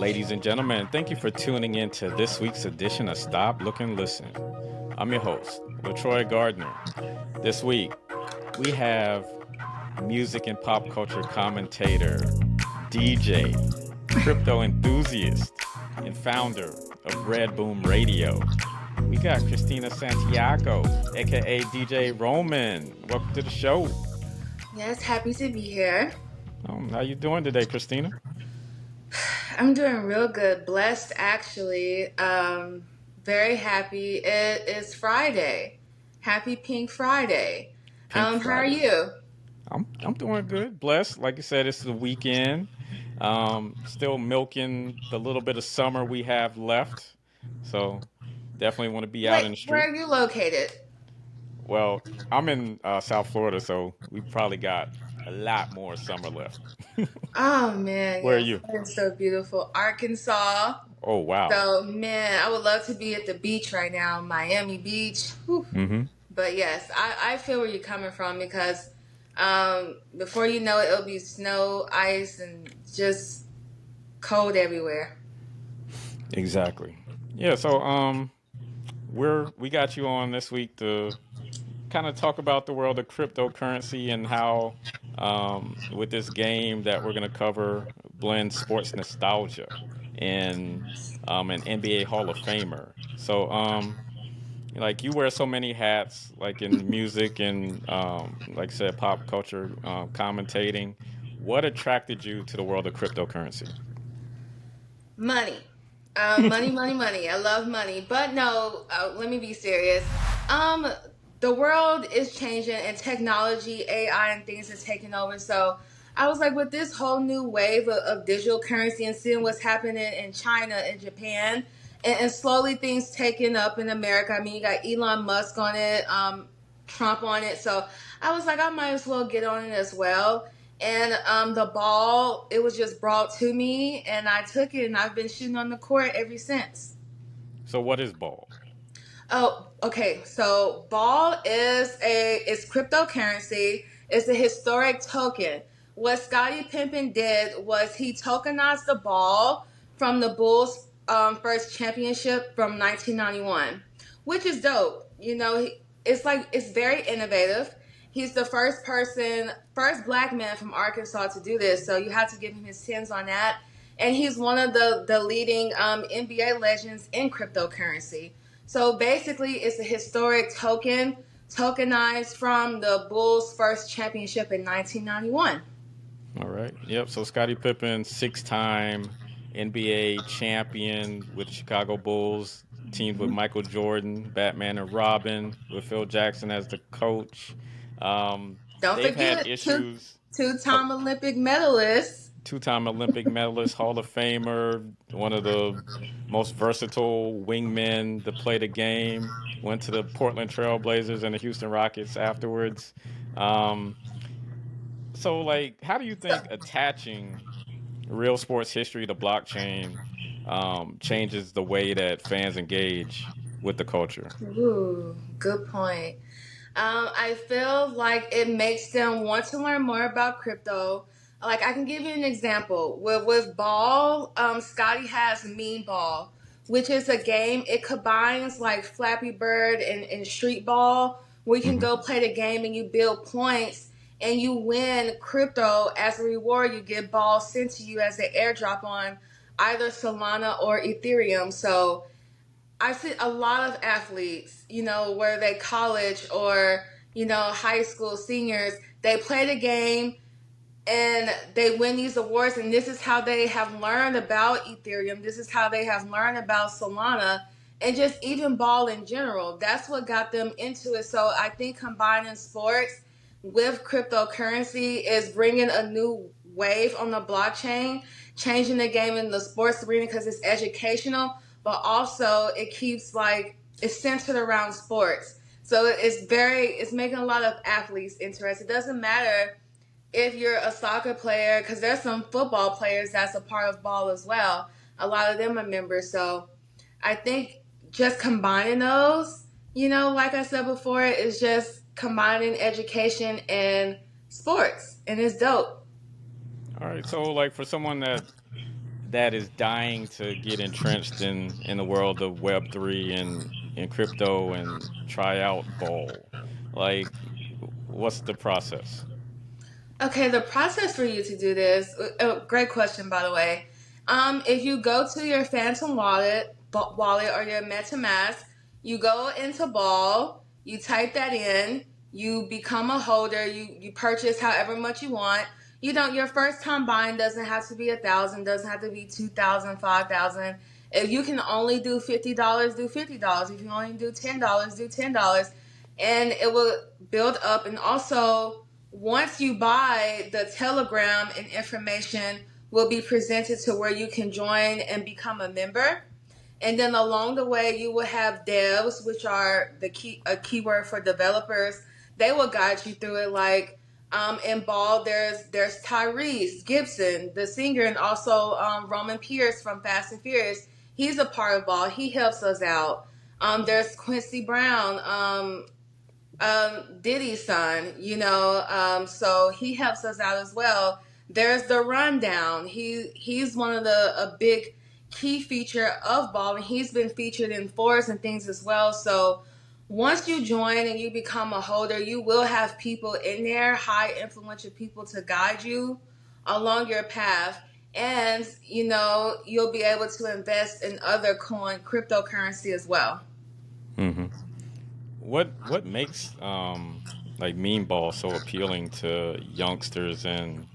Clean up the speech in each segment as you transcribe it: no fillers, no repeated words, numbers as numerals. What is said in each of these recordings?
Ladies and gentlemen, thank you for tuning in to this week's edition of Stop, Look, and Listen. I'm your host, LeTroy Gardner. This week, we have music and pop culture commentator, DJ, crypto enthusiast, and founder of Red Boom Radio. We got Cristina Santiago, aka DJ Roman. Welcome to the show. Yes, happy to be here. How you doing today, Christina? I'm doing real good. Blessed, actually. Very happy. It is Friday. Happy Pink Friday. Pink How are Friday. you? I'm doing good. Blessed. Like you said, it's the weekend. Still milking the little bit of summer we have left. So definitely want to be out in Wait, the where street. are you located? Well, I'm in South Florida, so we probably got a lot more summer left. Oh, man, Where are yes. you? That is so beautiful. Arkansas. Oh, wow. So, man, I would love to be at the beach right now, Miami Beach. Whew. Mm-hmm. But yes, I feel where you're coming from because before you know it, it'll be snow, ice, and just cold everywhere. Exactly. Yeah. So we got you on this week to kind of talk about the world of cryptocurrency and how with this game that we're going to cover blends sports nostalgia and an NBA Hall of Famer. So like you wear so many hats like in music and like I said pop culture commentating. What attracted you to the world of cryptocurrency? Money. Money. I love money. But no, let me be serious. Um, the world is changing and technology, AI, and things are taking over. So I was like, with this whole new wave of digital currency and seeing what's happening in China and Japan, and slowly things taking up in America. I mean, you got Elon Musk on it, Trump on it. So I was like, I might as well get on it as well. And the ball, it was just brought to me, and I took it, and I've been shooting on the court ever since. So what is ball? Oh, okay. So ball is cryptocurrency. It's a historic token. What Scottie Pippen did was he tokenized the ball from the Bulls' first championship from 1991, which is dope. It's very innovative. He's the first black man from Arkansas to do this. So you have to give him his tens on that. And he's one of the leading NBA legends in cryptocurrency. So basically, it's a historic token, tokenized from the Bulls' first championship in 1991. All right. Yep. So Scottie Pippen, six-time NBA champion with the Chicago Bulls, teamed with Michael Jordan, Batman and Robin, with Phil Jackson as the coach. Don't They've had forget, issues. two-time Olympic medalist. Two-time Olympic medalist, Hall of Famer, one of the most versatile wingmen to play the game. Went to the Portland Trailblazers and the Houston Rockets afterwards. Um, so, like, how do you think attaching real sports history to blockchain changes the way that fans engage with the culture? Ooh, good point. I feel like it makes them want to learn more about crypto. Like I can give you an example. With Ball, Scotty has Mean Ball, which is a game. It combines like Flappy Bird and Street Ball, where you can Hmm. go play the game and you build points and you win crypto as a reward. You get balls sent to you as an airdrop on either Solana or Ethereum. So I see a lot of athletes, where they college or, high school seniors, they play the game and they win these awards. And this is how they have learned about Ethereum. This is how they have learned about Solana and just even ball in general. That's what got them into it. So I think combining sports with cryptocurrency is bringing a new wave on the blockchain, changing the game in the sports arena because it's educational, but also it keeps it's centered around sports. So it's making a lot of athletes interested. It doesn't matter if you're a soccer player, because there's some football players that's a part of ball as well. A lot of them are members. So I think just combining those, like I said before, is just combining education and sports, and it's dope. All right. So, like, for someone that that is dying to get entrenched in the world of Web3 and crypto and try out Ball? Like, what's the process? Okay, the process for you to do this, great question, by the way. If you go to your Phantom wallet or your MetaMask, you go into Ball, you type that in, you become a holder, you purchase however much you want. You don't. Your first time buying doesn't have to be 1,000, doesn't have to be 2,000, 5,000. If you can only do $50, do $50. If you only do $10, do $10, and it will build up. And also, once you buy, the Telegram and information will be presented to where you can join and become a member. And then along the way, you will have devs, which are a keyword for developers. They will guide you through it. Like in Ball, there's Tyrese Gibson, the singer, and also Roman Pierce from Fast and Furious. He's a part of Ball. He helps us out. There's Quincy Brown, Diddy's son, so he helps us out as well. There's the rundown. He's one of a big key feature of Ball, and he's been featured in forums and things as well. So once you join and you become a holder, you will have people in there, high influential people to guide you along your path. And you'll be able to invest in other cryptocurrency as well. Hmm. What makes like meme ball so appealing to youngsters and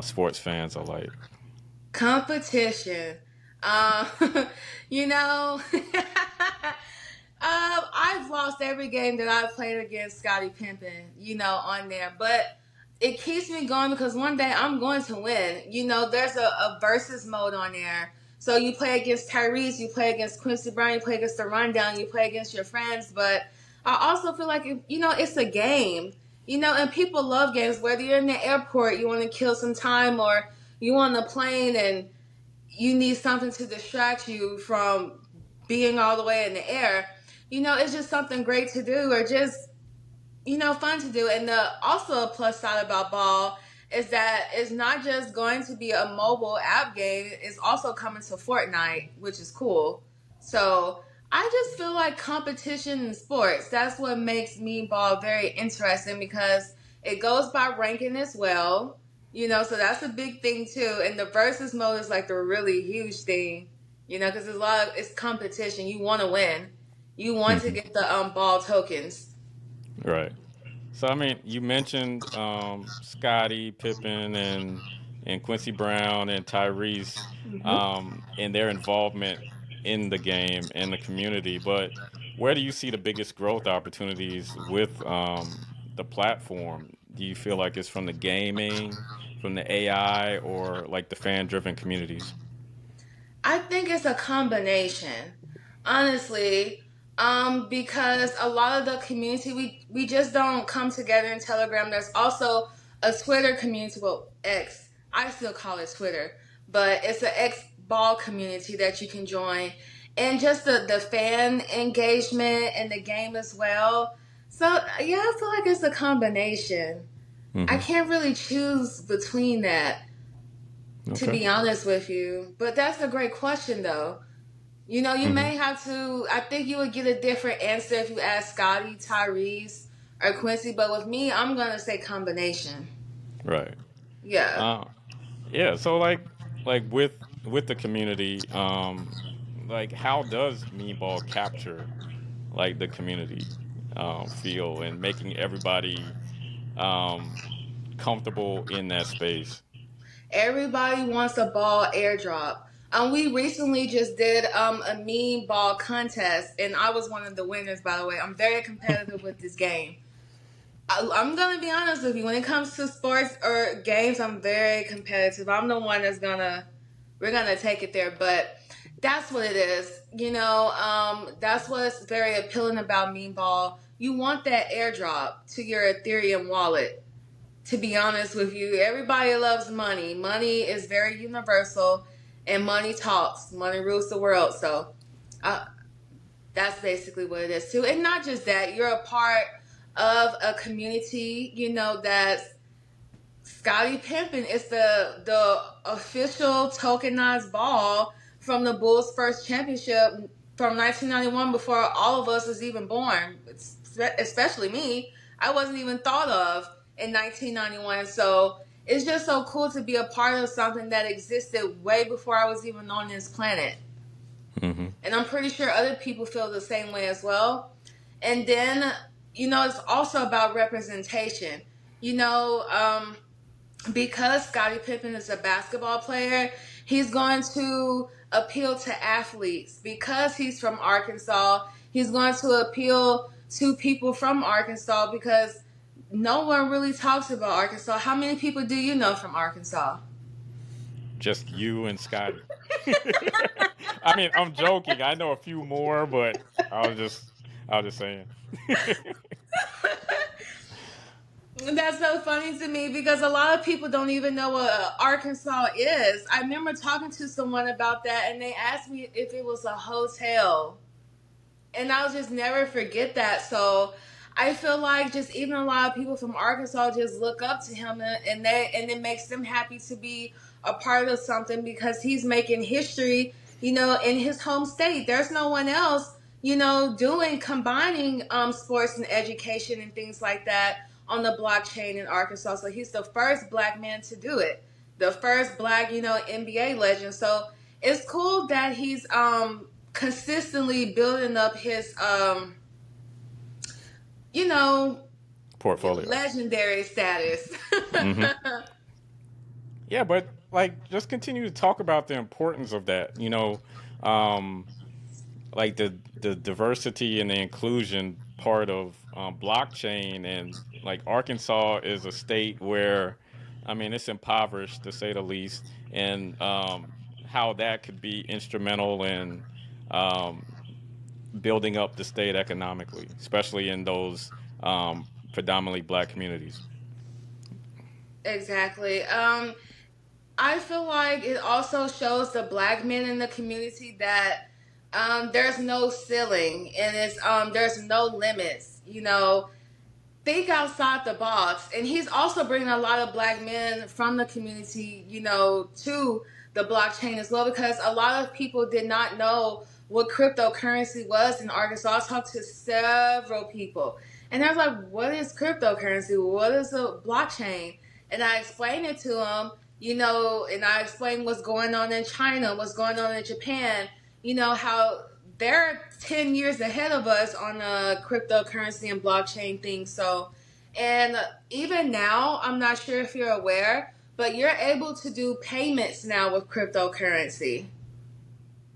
sports fans alike? Competition. Um, you know, I've lost every game that I've played against Scottie Pippen, on there. But it keeps me going because one day I'm going to win. There's a versus mode on there. So you play against Tyrese, you play against Quincy Brown, you play against the Rundown, you play against your friends. But I also feel like, it's a game. And people love games. Whether you're in the airport, you want to kill some time, or you on the plane and you need something to distract you from being all the way in the air. It's just something great to do, or just fun to do. And also a plus side about Ball is that it's not just going to be a mobile app game, it's also coming to Fortnite, which is cool. So I just feel like competition in sports, that's what makes me Ball very interesting, because it goes by ranking as well. So that's a big thing too. And the versus mode is like the really huge thing, because it's competition. You want to win. You want to Hmm. get the Ball tokens. Right. So I mean, you mentioned Scottie Pippen and Quincy Brown and Tyrese and their involvement in the game and the community, but where do you see the biggest growth opportunities with the platform? Do you feel like it's from the gaming, from the AI, or like the fan-driven communities? I think it's a combination, honestly, because a lot of the community, we just don't come together in Telegram. There's also a Twitter community, well, X. I still call it Twitter, but it's an X Ball community that you can join, and just the fan engagement in the game as well. So yeah, I feel like it's a combination. I Hmm. can't really choose between that, to Okay. be honest with you. But that's a great question, though. You Hmm. may have to. I think you would get a different answer if you ask Scottie, Tyrese, or Quincy. But with me, I'm gonna say combination. Right. Yeah. Uh, yeah. So like with the community, like how does Meatball capture like the community feel and making everybody um, comfortable in that space? Everybody wants a ball airdrop. We recently just did a meme ball contest, and I was one of the winners. By the way, I'm very competitive with this game. I'm gonna be honest with you. When it comes to sports or games, I'm very competitive. I'm the one we're gonna take it there. But that's what it is. That's what's very appealing about Meme Ball. You want that airdrop to your Ethereum wallet. To be honest with you, everybody loves money. Money is very universal, and money talks. Money rules the world. So, uh, that's basically what it is too. And not just that, you're a part of a community, that's Scottie Pippen is the official tokenized ball from the Bulls' first championship from 1991, before all of us was even born, especially me. I wasn't even thought of in 1991. So it's just so cool to be a part of something that existed way before I was even on this planet. Mm-hmm. And I'm pretty sure other people feel the same way as well. And then, it's also about representation. Because Scottie Pippen is a basketball player, he's going to appeal to athletes. Because he's from Arkansas, he's going to appeal to people from Arkansas, because no one really talks about Arkansas. How many people do you know from Arkansas? Just you and Scottie. I mean, I'm joking. I know a few more, but I was just saying. That's so funny to me, because a lot of people don't even know what Arkansas is. I remember talking to someone about that, and they asked me if it was a hotel. And I'll just never forget that. So I feel like just even a lot of people from Arkansas just look up to him, and it makes them happy to be a part of something, because he's making history, in his home state. There's no one else, combining sports and education and things like that on the blockchain in Arkansas. So he's the first black man to do it, the first black, NBA legend. So it's cool that he's consistently building up his Portfolio. legendary status. Mm-hmm. Yeah, but like, just continue to talk about the importance of that. Like the diversity and the inclusion part of blockchain, and like Arkansas is a state where, I mean, it's impoverished to say the least, and how that could be instrumental in um, building up the state economically, especially in those predominantly black communities. Exactly. I feel like it also shows the black men in the community that there's no ceiling, and there's no limits. Think outside the box. And he's also bringing a lot of black men from the community, to the blockchain as well, because a lot of people did not know what cryptocurrency was in Arkansas. I talked to several people, and I was like, what is cryptocurrency? What is a blockchain? And I explained it to them, and I explained what's going on in China, what's going on in Japan, how they're 10 years ahead of us on the cryptocurrency and blockchain thing. So, and even now, I'm not sure if you're aware, but you're able to do payments now with cryptocurrency.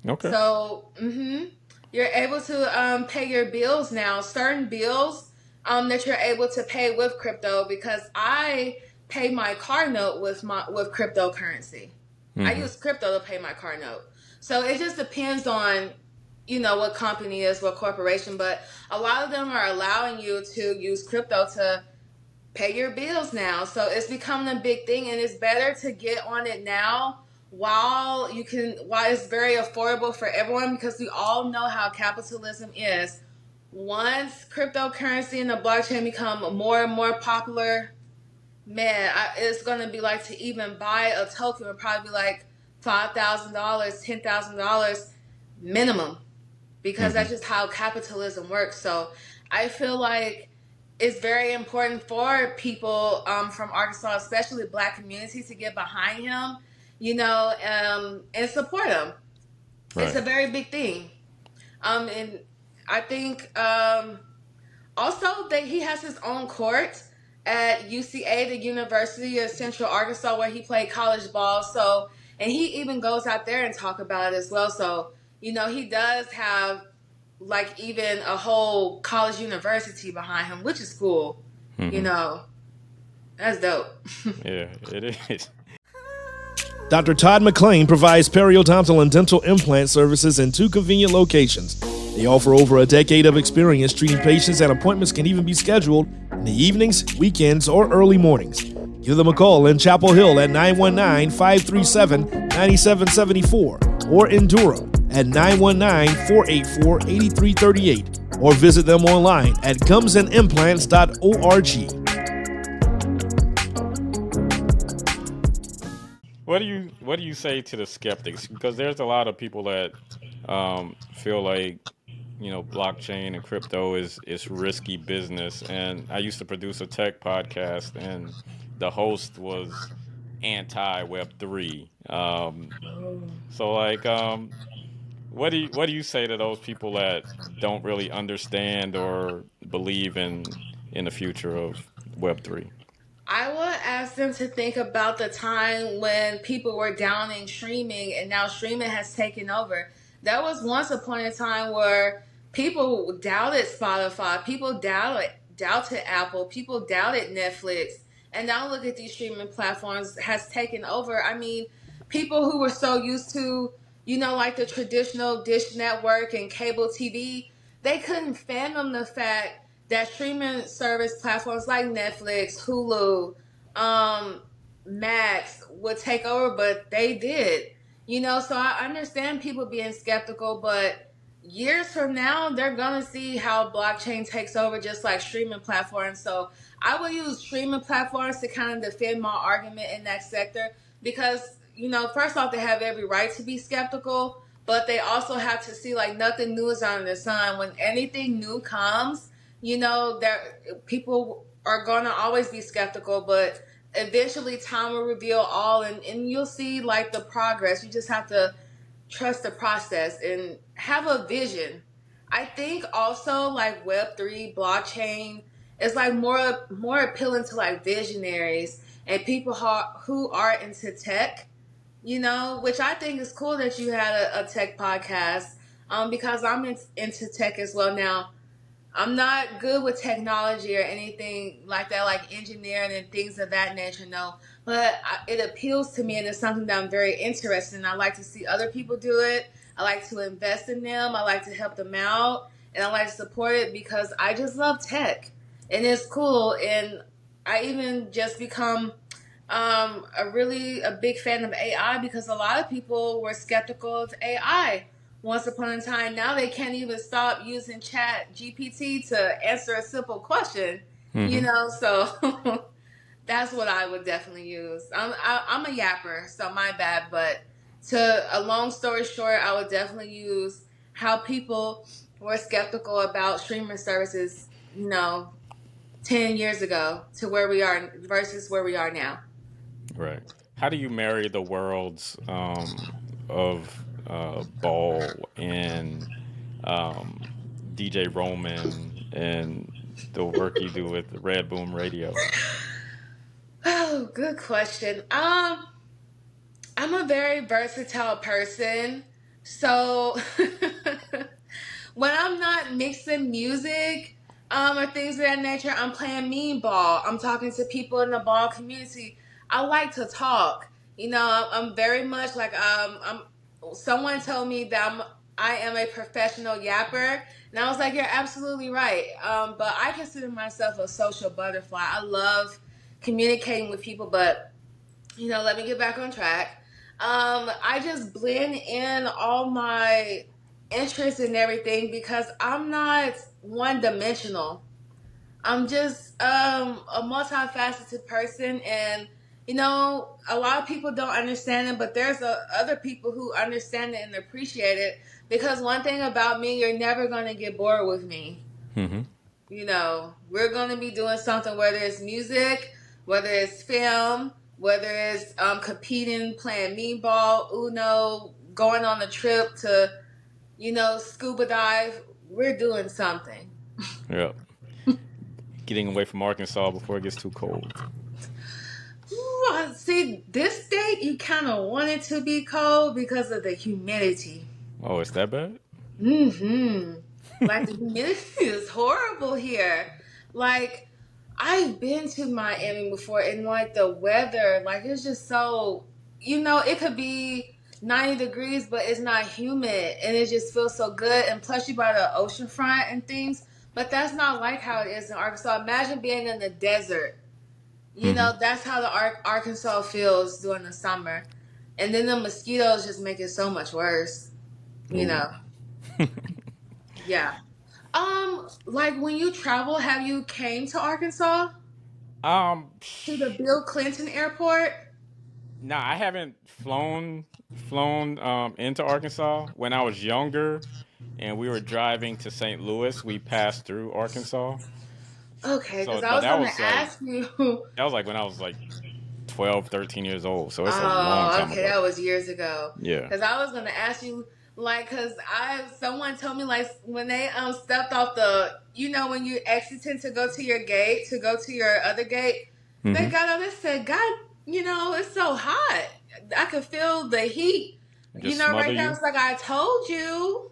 Okay. So, you're able to pay your bills now, certain bills that you're able to pay with crypto, because I pay my car note with cryptocurrency. Mm-hmm. I use crypto to pay my car note. So it just depends on, what company is, what corporation, but a lot of them are allowing you to use crypto to pay your bills now. So it's becoming a big thing, and it's better to get on it now while it's very affordable for everyone, because we all know how capitalism is. Once cryptocurrency and the blockchain become more and more popular, man, it's going to be like, to even buy a token would probably be like $5,000, $10,000 minimum, because that's just how capitalism works. So I feel like it's very important for people from Arkansas, especially the black community, to get behind him, and support him. Right. It's a very big thing. And I think also that he has his own court at UCA, the University of Central Arkansas, where he played college ball. So, and he even goes out there and talk about it as well. So, he does have like even a whole college university behind him, which is cool. That's dope. Yeah, it is. Dr. Todd McLean provides periodontal and dental implant services in 2 convenient locations. They offer over a decade of experience treating patients, and appointments can even be scheduled in the evenings, weekends, or early mornings. Give them a call in Chapel Hill at 919-537-9774 or in Durham at 919-484-8338, or visit them online at gumsandimplants.org. what do you say to the skeptics? Because there's a lot of people that feel like blockchain and crypto is risky business. And I used to produce a tech podcast, and the host was anti Web3. So like, what do you say to those people that don't really understand or believe in the future of Web3? I would ask them to think about the time when people were downing streaming and now streaming has taken over. There was once upon a time where people doubted Spotify, people doubted Apple, people doubted Netflix, and now look at these streaming platforms has taken over. I mean, people who were so used to, like the traditional dish network and cable TV, they couldn't fathom the fact that streaming service platforms like Netflix, Hulu, um, Max would take over, but they did. So I understand people being skeptical, but years from now, they're going to see how blockchain takes over just like streaming platforms. So I will use streaming platforms to kind of defend my argument in that sector because, first off, they have every right to be skeptical, but they also have to see like nothing new is under the sun. When anything new comes, that people are going to always be skeptical, but eventually time will reveal all, and you'll see like the progress. You just have to trust the process and have a vision. I think also like Web3 blockchain is like more appealing to like visionaries and people who are into tech, which I think is cool that you had a tech podcast, because I'm into tech as well now. I'm not good with technology or anything like that, like engineering and things of that nature, no. But it appeals to me, and it's something that I'm very interested in. I like to see other people do it. I like to invest in them. I like to help them out, and I like to support it because I just love tech, and it's cool. And I even just become a big fan of AI because a lot of people were skeptical of AI once upon a time. Now they can't even stop using Chat GPT to answer a simple question. Hmm. So that's what I would definitely use. I'm a yapper, so my bad. But to a long story short, I would definitely use how people were skeptical about streaming services, 10 years ago to where we are versus where we are now. Right. How do you marry the worlds of Ball and um, DJ Roman and the work you do with Red Boom Radio? Oh, good question. I'm a very versatile person. So when I'm not mixing music, or things of that nature, I'm playing mean ball. I'm talking to people in the ball community. I like to talk. I'm very much like I'm. Someone told me that I am a professional yapper, and I was like, you're absolutely right. But I consider myself a social butterfly. I love communicating with people, but let me get back on track. I just blend in all my interests and everything because I'm not one dimensional. I'm just a multifaceted person, and a lot of people don't understand it, but there's other people who understand it and appreciate it. Because one thing about me, you're never gonna get bored with me. Hmm. We're going to be doing something, whether it's music, whether it's film, whether it's competing, playing meatball, Uno, going on a trip to, scuba dive. We're doing something. Yeah. Getting away from Arkansas before it gets too cold. Ooh, see, this state, you kind of want it to be cold because of the humidity. Oh, it's that bad? Mm-hmm. Like the humidity is horrible here. Like I've been to Miami before, and like the weather, like it's just so, it could be 90 degrees, but it's not humid, and it just feels so good. And plus, you by the ocean front and things, but that's not like how it is in Arkansas. Imagine being in the desert. Hmm. That's how the Arkansas feels during the summer, and then the mosquitoes just make it so much worse. You Ooh. know, yeah. Like when you travel, have you came to Arkansas um, to the Bill Clinton Airport? Nah, I haven't flown into Arkansas. When I was younger and we were driving to St. Louis, we passed through Arkansas. Okay, So, because I but was that gonna was like ask you. when I was like 12, 13 years old. So it's a long Oh, time okay, ago. that was years ago. Yeah. Because I was gonna ask you, like, because someone told me like when they stepped off the, when you exiting to go to your gate to go to your other gate, they Hmm. got up and said, "God, it's so hot. I could feel the heat. Just smother Right now you. it's like I told you,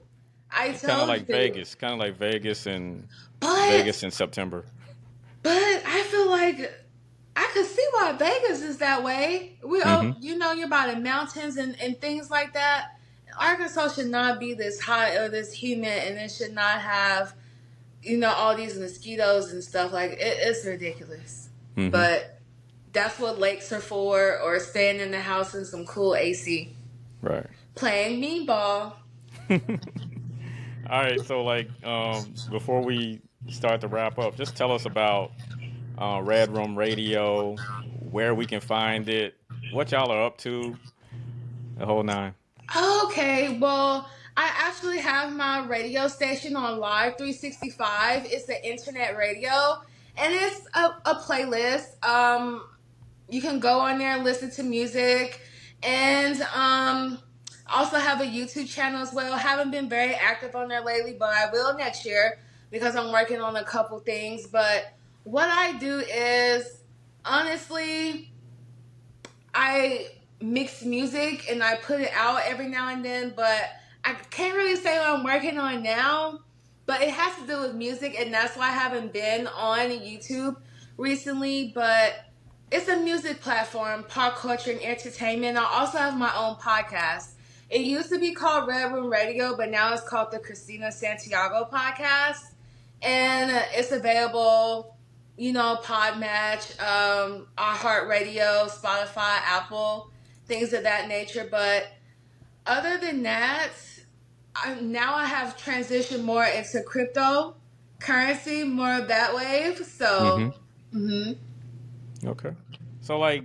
I It's kind of told like you." Vegas, kind of like But Vegas in September. I feel like I could see why Vegas is that way. We Hmm. all, you're by the mountains and things like that. Arkansas should not be this hot or this humid, and it should not have, all these mosquitoes and stuff. Like, it's ridiculous. Hmm. But that's what lakes are for, or staying in the house in some cool AC. Right. Playing meatball. All right. So before we start to wrap up, just tell us about Red Room Radio, where we can find it, what y'all are up to, the whole nine. Okay, well, I actually have my radio station on Live 365. It's an internet radio, and it's a playlist. You can go on there and listen to music, and also have a YouTube channel as well. Haven't been very active on there lately, but I will next year because I'm working on a couple things. But what I do is, honestly, I mix music and I put it out every now and then, but I can't really say what I'm working on now. But it has to do with music, and that's why I haven't been on YouTube recently. But it's a music platform, pop culture and entertainment. I also have my own podcast. It used to be called Red Room Radio, but now it's called the Cristina Santiago podcast. And it's available, Podmatch, iHeartRadio, Spotify, Apple, things of that nature. But other than that, now I have transitioned more into cryptocurrency, more of that wave. Hmm. So, mhm. Okay. So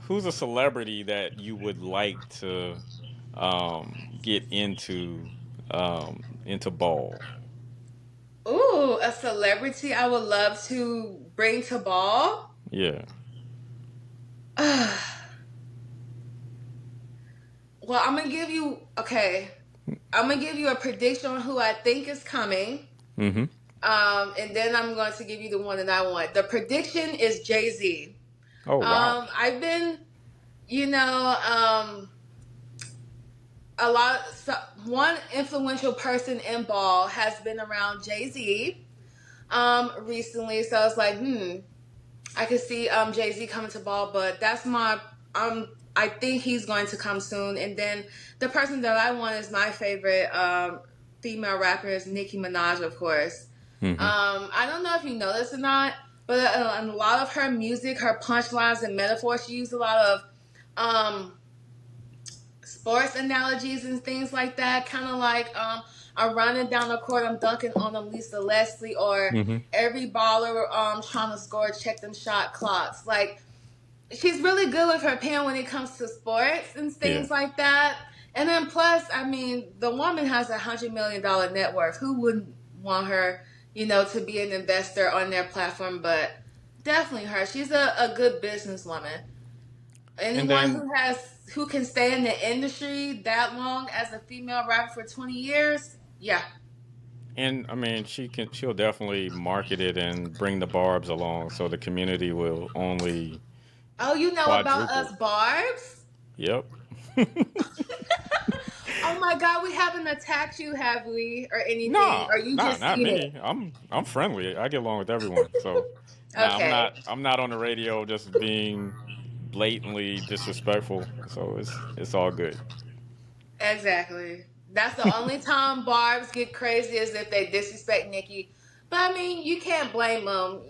who's a celebrity that you would like to get into ball? Ooh, a celebrity I would love to bring to ball. Yeah. Well, I'm gonna give you okay. I'm gonna give you a prediction on who I think is coming. Hmm. And then I'm going to give you the one that I want. The prediction is Jay-Z. Oh wow. I've been, you know, a lot. So one influential person in ball has been around Jay-Z recently. So I was like, I could see Jay-Z coming to ball, but that's my I think he's going to come soon. And then the person that I want is my favorite female rapper is Nicki Minaj, of course. Hmm. I don't know if you know this or not, but in a lot of her music, her punchlines and metaphors, she used a lot of um, sports analogies and things like that. Kind of like I'm running down the court, I'm dunking on them Lisa Leslie, or Hmm. every baller trying to score, check them shot clocks. Like, she's really good with her pen when it comes to sports and Yeah. things like that. And then plus, I mean, the woman has $100 million net worth. Who wouldn't want her, to be an investor on their platform? But definitely her. She's a good businesswoman. And Anyone then who can stay in the industry that long as a female rapper for 20 years, yeah. and I mean she'll definitely market it and bring the barbs along so the community will only Oh, you know about quadruple. us, Barbs? Yep. Oh my God, we haven't attacked you, have we, or anything? Nah, Or you nah, just not seen it? me. I'm friendly. I get along with everyone. So, nah, Okay, I'm not on the radio just being blatantly disrespectful. So it's all good. exactly. That's the only time Barbs get crazy is if they disrespect Nikki. But I mean, you can't blame them.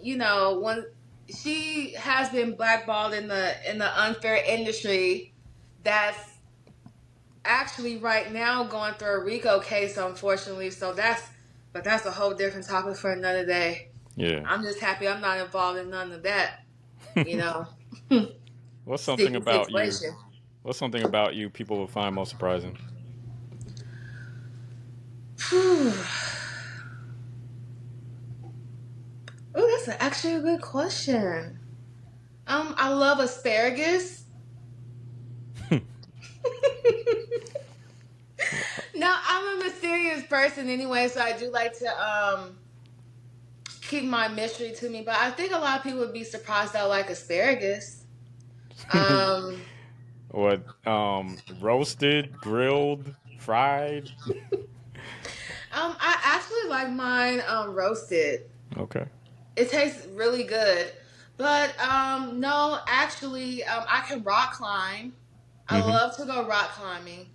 When she has been blackballed in the unfair industry, that's actually right now going through a RICO case, unfortunately. But that's a whole different topic for another day. Yeah. I'm just happy I'm not involved in none of that. You know. What's something sticky about you? situation. What's something about you people would find most surprising? Oh, that's actually a good question. I love asparagus. No, I'm a mysterious person anyway, so I do like to keep my mystery to me. But I think a lot of people would be surprised that I like asparagus. Um, What? Roasted, grilled, fried? I actually like mine roasted. Okay. It tastes really good. But no, actually, I can rock climb. I Mm-hmm. love to go rock climbing.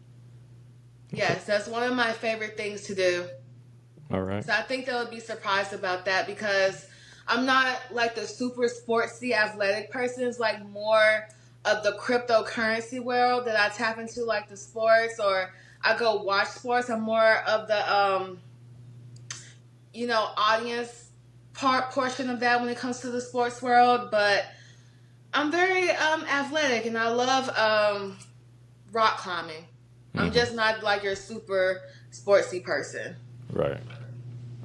Okay. Yes, that's one of my favorite things to do. All right. So I think they would be surprised about that because I'm not like the super sportsy athletic person. It's like more of the cryptocurrency world that I tap into, like the sports or I go watch sports. I'm more of the audience portion of that when it comes to the sports world. But I'm very athletic and I love rock climbing. I'm Mm-hmm. just not like your super sportsy person. Right.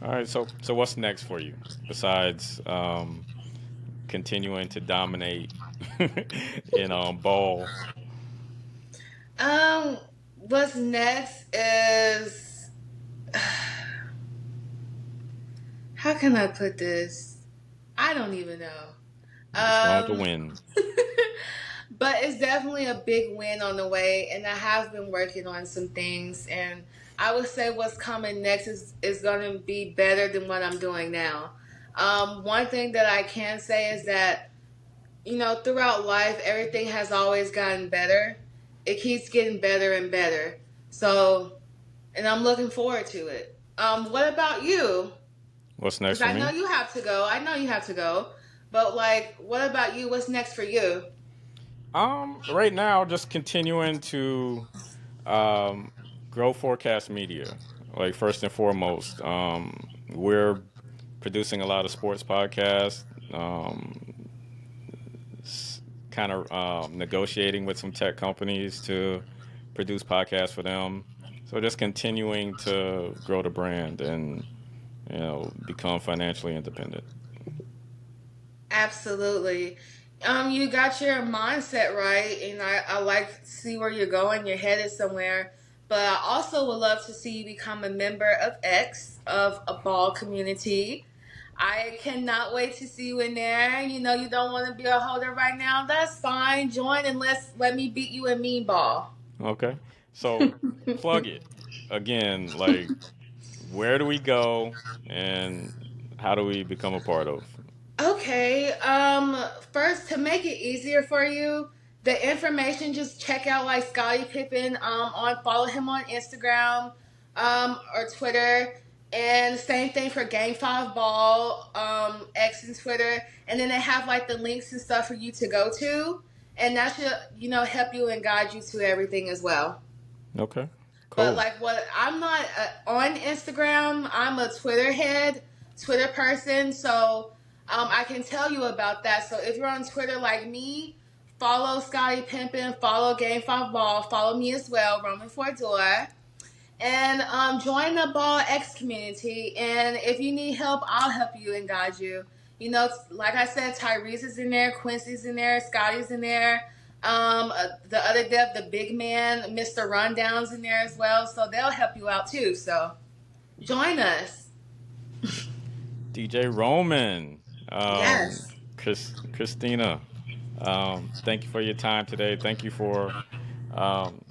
All right. So what's next for you besides continuing to dominate in ball? What's next is how can I put this? I don't even know. You just want to Um, win. but it's definitely a big win on the way, and I have been working on some things, and I would say what's coming next is going to be better than what I'm doing now. One thing that I can say is that throughout life, everything has always gotten better. It keeps getting better and better. So, and I'm looking forward to it. What about you? What's Because next for I know me? you have to go. I know you have to go. But like, what about you? What's next for you? Right now, just continuing to um, grow forecast media. Like first and foremost, we're producing a lot of sports podcasts. Kind of negotiating with some tech companies to produce podcasts for them. So just continuing to grow the brand and become financially independent. Absolutely. You got your mindset right, and I like to see where you're going. You're headed somewhere. But I also would love to see you become a member of X, of a ball community. I cannot wait to see you in there. You don't want to be a holder right now. That's fine. Join and let me beat you in mean ball. Okay, so plug it again. Like, where do we go, and how do we become a part of? Okay. First, to make it easier for you, the information just check out like Scottie Pippen. Follow him on Instagram, or Twitter, and same thing for Game Five Ball, X and Twitter, and then they have like the links and stuff for you to go to, and that should help you and guide you to everything as well. Okay, But cool. like, what I'm not on Instagram. I'm a Twitter head, Twitter person. So I can tell you about that. So if you're on Twitter like me, follow Scottie Pimpin, follow Game Five Ball, follow me as well, Roman Fordor, and join the Ball X community. And if you need help, I'll help you and guide you. Like I said, Tyrese is in there, Quincy's in there, Scotty's in there. The other dev, the big man, Mr. Rundown's in there as well. So they'll help you out too. So join us. DJ Roman, Yes. Christina, thank you for your time today. Thank you for um,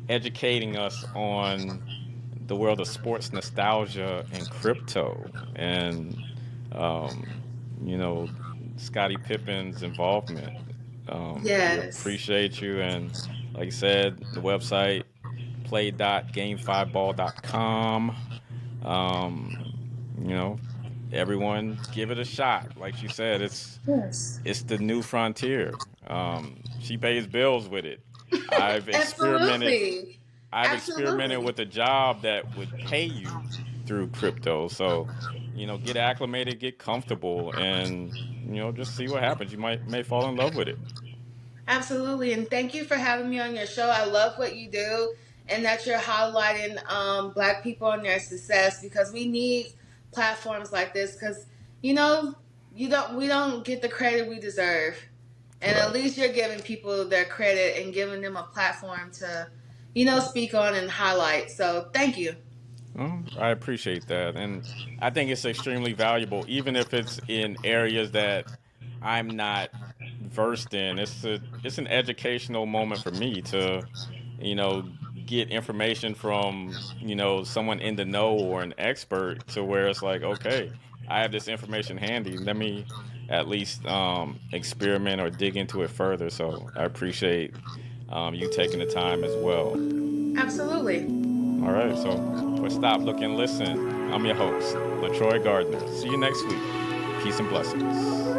educating us on the world of sports nostalgia and crypto and um, you know Scottie Pippen's involvement. We Yes. appreciate you, and like I said, the website play.game5ball.com. Um, you know, everyone give it a shot. Like she said, Yes. it's the new frontier. She pays bills with it. I've experimented Absolutely. I've experimented Absolutely. with a job that would pay you through crypto. So, get acclimated, get comfortable, and just see what happens. You may fall in love with it. Absolutely, and thank you for having me on your show. I love what you do, and that you're highlighting Black people and their success because we need platforms like this. Because you know, we don't get the credit we deserve, and at Right. least you're giving people their credit and giving them a platform to, speak on and highlight. So thank you. I appreciate that, and I think it's extremely valuable, even if it's in areas that I'm not versed in. It's an educational moment for me to, you know, get information from someone in the know or an expert to where it's like, okay, I have this information handy. Let me at least experiment or dig into it further. So I appreciate you taking the time as well. Absolutely. All right, so for Stop, Look, and Listen, I'm your host, LeTroy Gardner. See you next week. Peace and blessings.